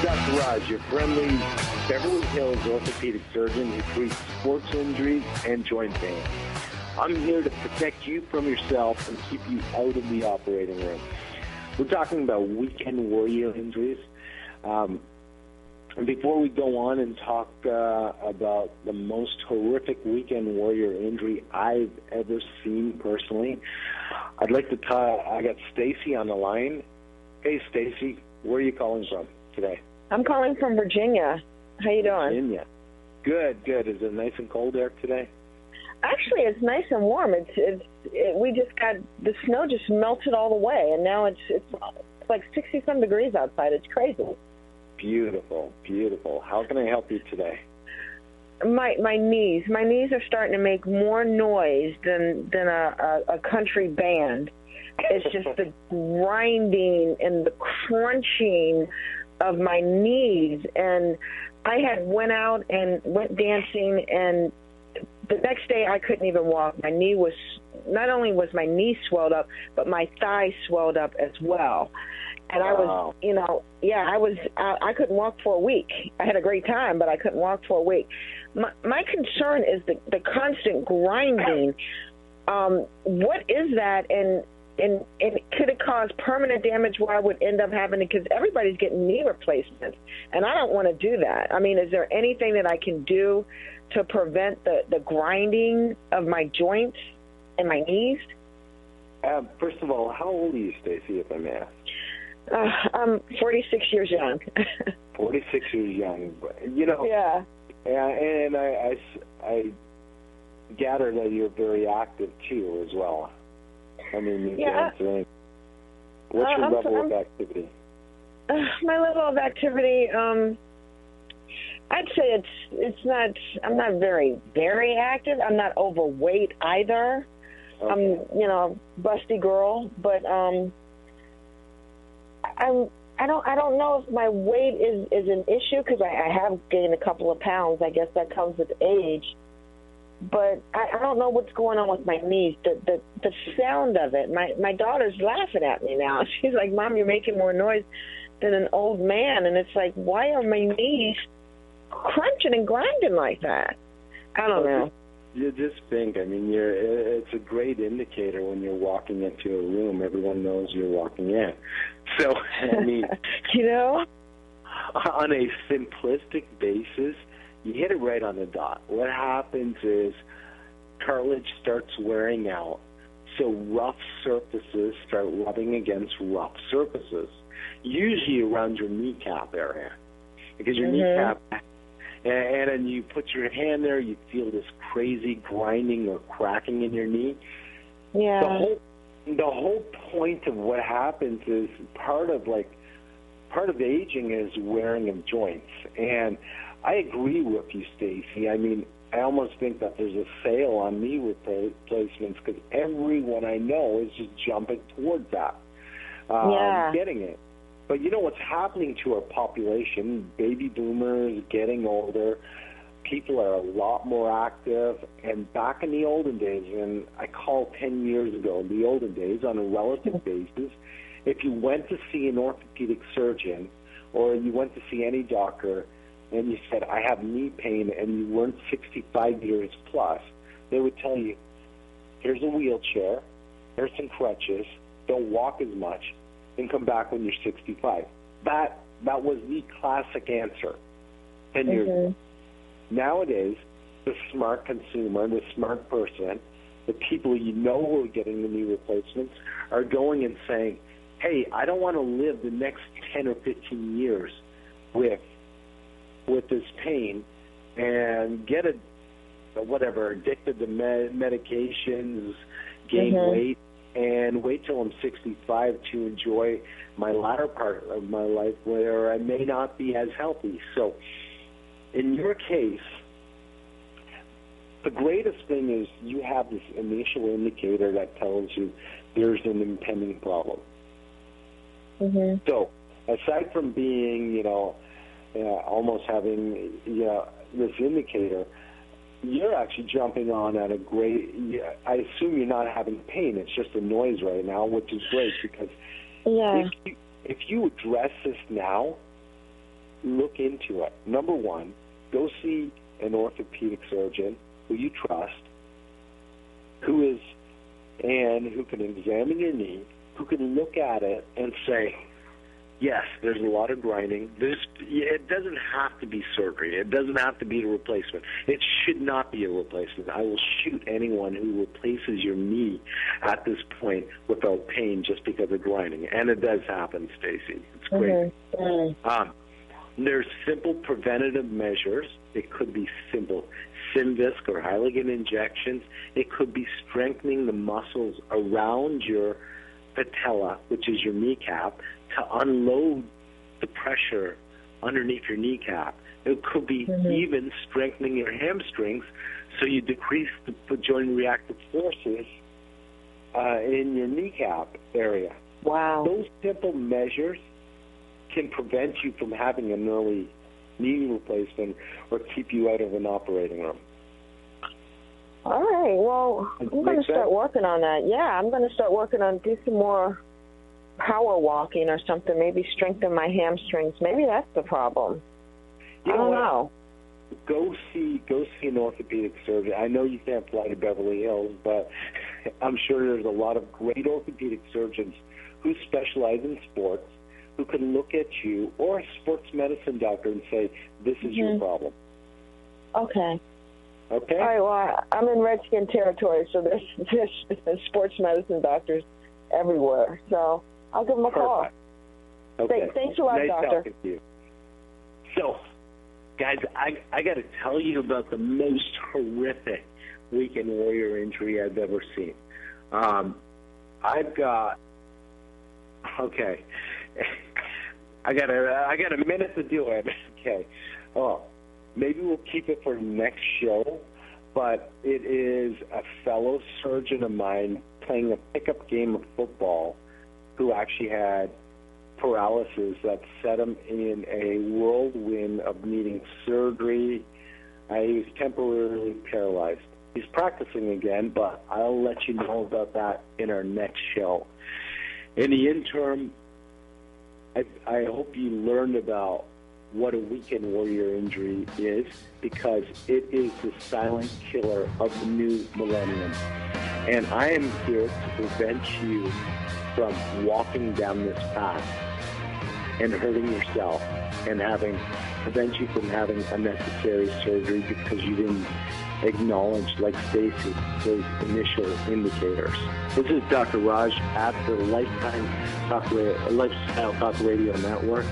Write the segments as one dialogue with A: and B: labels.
A: Dr. Raj, your friendly Beverly Hills orthopedic surgeon who treats sports injuries and joint pain. I'm here to protect you from yourself and keep you out of the operating room. We're talking about weekend warrior injuries. And before we go on and talk about the most horrific weekend warrior injury I've ever seen personally, I'd like to talk. I got Stacy on the line. Hey, Stacy, where are you calling from today?
B: I'm calling from Virginia. How you doing?
A: Virginia. Good. Is it nice and cold there today?
B: Actually, it's nice and warm. We just got the snow just melted all the way, and now it's like 60-some degrees outside. It's crazy.
A: Beautiful. How can I help you today?
B: My knees are starting to make more noise than a country band. It's just the grinding and the crunching of my knees, and I had went out and went dancing, and the next day I couldn't even walk. My knee was, not only was my knee swelled up, but my thigh swelled up as well. And
A: wow.
B: I couldn't walk for a week. I had a great time, but I couldn't walk for a week. My concern is the constant grinding. What is that, and could it cause permanent damage where I would end up having to, because everybody's getting knee replacements, and I don't want to do that. I mean, is there anything that I can do to prevent the grinding of my joints and my knees?
A: First of all, how old are you, Stacy, if I may ask?
B: I'm 46 years young.
A: 46 years young. You know,
B: yeah.
A: And I gather that you're very active, too, as well. I mean, what's your level of activity?
B: My level of activity, I'd say it's not. I'm not very, very active. I'm not overweight either.
A: Okay.
B: I'm, busty girl, but I don't know if my weight is an issue, because I have gained a couple of pounds. I guess that comes with age. But I don't know what's going on with my knees. The sound of it. My daughter's laughing at me now. She's like, "Mom, you're making more noise than an old man." And it's like, why are my knees crunching and grinding like that? I don't know.
A: You just think. I mean, it's a great indicator when you're walking into a room. Everyone knows you're walking in. So, I mean, on a simplistic basis, you hit it right on the dot. What happens is cartilage starts wearing out, so rough surfaces start rubbing against rough surfaces, usually around your kneecap area, because your kneecap, and then you put your hand there, you feel this crazy grinding or cracking in your knee.
B: Yeah.
A: The whole point of what happens is part of aging is wearing of joints, and I agree with you, Stacy. I mean, I almost think that there's a sale on knee replacements, because everyone I know is just jumping towards that, getting it. But you know what's happening to our population? Baby boomers getting older. People are a lot more active. And back in the olden days, and I call 10 years ago, the olden days, on a relative basis, if you went to see an orthopedic surgeon or you went to see any doctor and you said, "I have knee pain," and you weren't 65 years plus, they would tell you, "Here's a wheelchair, here's some crutches, don't walk as much, and come back when you're 65. That was the classic answer 10 years ago. Nowadays, the smart consumer, the smart person, the people who are getting the knee replacements are going and saying, "Hey, I don't want to live the next 10 or 15 years with this pain and get addicted to medications, gain weight, and wait till I'm 65 to enjoy my latter part of my life where I may not be as healthy." So in your case, the greatest thing is you have this initial indicator that tells you there's an impending problem. So aside from being, almost having, this indicator, you're actually jumping on at a great, I assume you're not having pain. It's just a noise right now, which is great, because if you address this now, look into it. Number one, go see an orthopedic surgeon who you trust, who can examine your knee, who can look at it and say, yes, there's a lot of grinding. It doesn't have to be surgery. It doesn't have to be a replacement. It should not be a replacement. I will shoot anyone who replaces your knee at this point without pain just because of grinding. And it does happen, Stacy. It's great. Mm-hmm. There's simple preventative measures. It could be simple Synvisc or Hyligan injections. It could be strengthening the muscles around your patella, which is your kneecap, to unload the pressure underneath your kneecap. It could be even strengthening your hamstrings so you decrease the joint reactive forces in your kneecap area.
B: Wow.
A: Those simple measures can prevent you from having an early knee replacement or keep you out of an operating room.
B: All right. Well, I'm going to start working on that. Yeah, I'm going to start working on do some more power walking or something, maybe strengthen my hamstrings. Maybe that's the problem. I don't know.
A: Go see an orthopedic surgeon. I know you can't fly to Beverly Hills, but I'm sure there's a lot of great orthopedic surgeons who specialize in sports who can look at you, or a sports medicine doctor, and say, this is your problem.
B: Okay.
A: Okay?
B: All right, well, I'm in Redskin territory, so there's sports medicine doctors everywhere. So I'll give them a call.
A: Okay.
B: Thanks a lot,
A: nice
B: Doctor.
A: Talking to you. So, guys, I got to tell you about the most horrific weekend warrior injury I've ever seen. I got a minute to do it. Okay. Oh, maybe we'll keep it for next show, but it is a fellow surgeon of mine playing a pickup game of football who actually had paralysis that set him in a whirlwind of needing surgery. He was temporarily paralyzed. He's practicing again, but I'll let you know about that in our next show. In the interim, I hope you learned about what a weekend warrior injury is, because it is the silent killer of the new millennium. And I am here to prevent you from walking down this path and hurting yourself and prevent you from having unnecessary surgery because you didn't acknowledge, like Stacy, those initial indicators. This is Dr. Raj at the Lifestyle Talk Radio Network.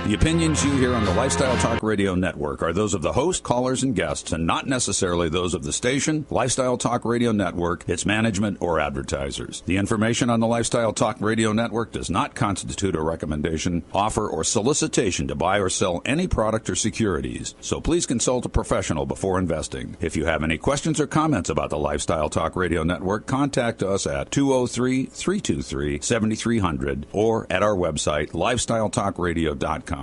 C: The opinions you hear on the Lifestyle Talk Radio Network are those of the host, callers, and guests, and not necessarily those of the station, Lifestyle Talk Radio Network, its management, or advertisers. The information on the Lifestyle Talk Radio Network does not constitute a recommendation, offer, or solicitation to buy or sell any product or securities, so please consult a professional before investing. If you have any questions or comments about the Lifestyle Talk Radio Network, contact us at 203-323-7300 or at our website, lifestyletalkradio.com.